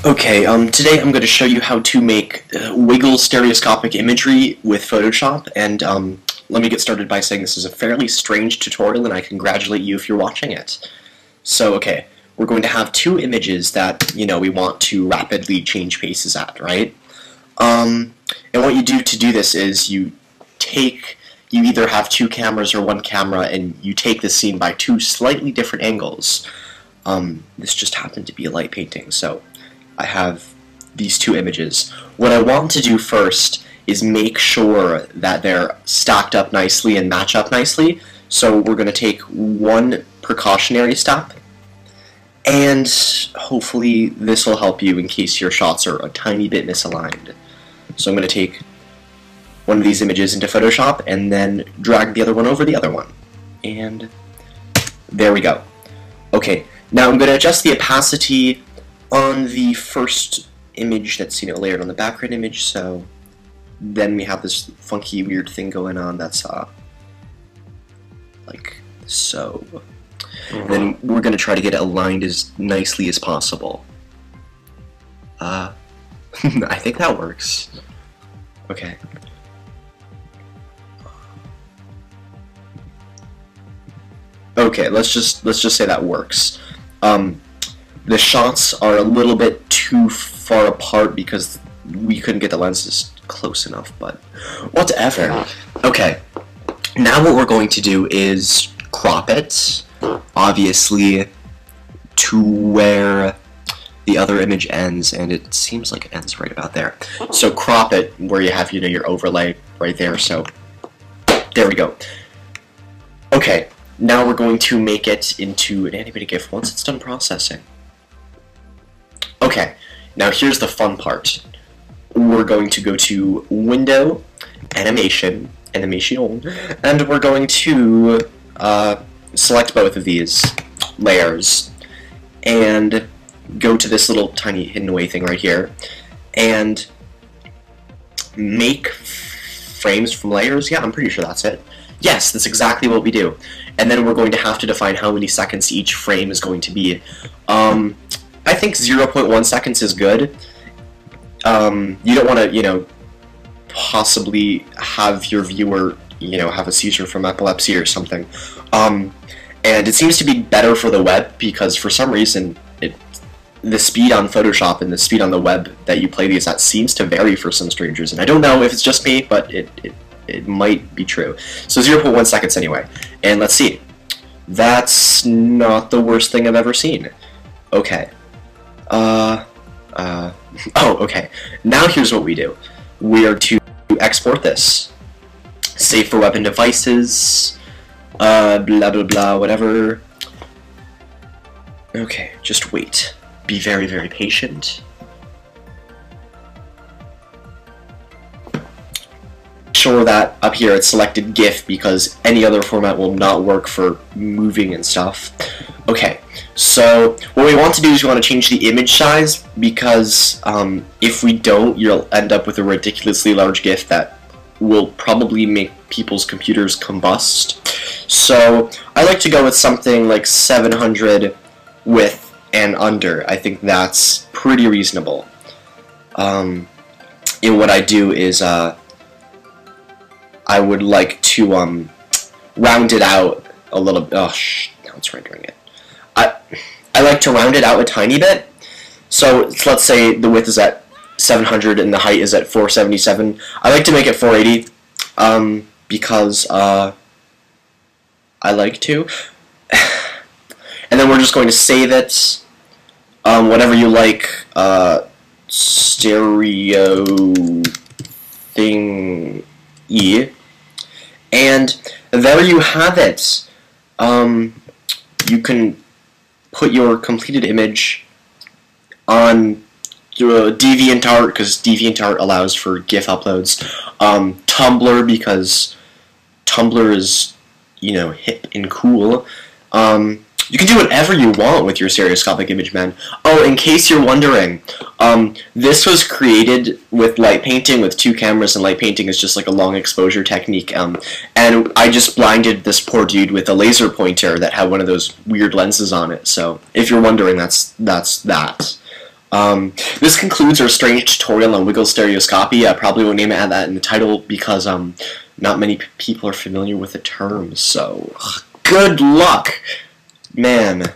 Okay, today I'm going to show you how to make wiggle stereoscopic imagery with Photoshop, and let me get started by saying this is a fairly strange tutorial, and I congratulate you if you're watching it. So, okay, we're going to have two images that, we want to rapidly change faces at, right? And what you do to do this is you either have two cameras or one camera, and you take the scene by two slightly different angles. This just happened to be a light painting, so I have these two images. What I want to do first is make sure that they're stacked up nicely and match up nicely. So we're going to take one precautionary step, and hopefully this will help you in case your shots are a tiny bit misaligned. So I'm going to take one of these images into Photoshop and then drag the other one over the other one. And there we go. Okay, now I'm going to adjust the opacity on the first image that's layered on the background image, so then we have this funky weird thing going on that's like so. And then we're going to try to get it aligned as nicely as possible. I think that works. Okay. Okay, let's just say that works. The shots are a little bit too far apart because we couldn't get the lenses close enough, but whatever. Okay, now what we're going to do is crop it, obviously, to where the other image ends, and it seems like it ends right about there. So crop it where you have, your overlay right there, so there we go. Okay, now we're going to make it into an animated GIF once it's done processing. Okay, now here's the fun part. We're going to go to Window, Animation, and we're going to select both of these layers and go to this little tiny hidden away thing right here and make frames from layers. Yeah, I'm pretty sure that's it. Yes, that's exactly what we do. And then we're going to have to define how many seconds each frame is going to be. I think 0.1 seconds is good. You don't want to, possibly have your viewer, have a seizure from epilepsy or something. And it seems to be better for the web because for some reason the speed on Photoshop and the speed on the web that you play these at seems to vary for some strange reason. I don't know if it's just me, but it might be true. So 0.1 seconds anyway. And let's see. That's not the worst thing I've ever seen. Okay. Oh, okay. Now here's what we do. We are to export this. Save for web and devices. Blah, blah, blah, whatever. Okay, just wait. Be very, very patient. Sure that up here it's selected GIF because any other format will not work for moving and stuff. Okay, so what we want to do is we want to change the image size because if we don't, you'll end up with a ridiculously large GIF that will probably make people's computers combust. So I like to go with something like 700 width and under. I think that's pretty reasonable. And what I do is I would like to round it out a little. Oh, now it's rendering it. I like to round it out a tiny bit. So let's say the width is at 700 and the height is at 477. I like to make it 480 because I like to. And then we're just going to save it. Whatever you like. Stereo thing. And there you have it. You can put your completed image on DeviantArt because DeviantArt allows for GIF uploads. Tumblr because Tumblr is, hip and cool. You can do whatever you want with your stereoscopic image, man. Oh, in case you're wondering, this was created with light painting, with two cameras, and light painting is just like a long exposure technique. And I just blinded this poor dude with a laser pointer that had one of those weird lenses on it. So if you're wondering, that's that. This concludes our strange tutorial on wiggle stereoscopy. I probably won't add that in the title because not many people are familiar with the term, so good luck, man.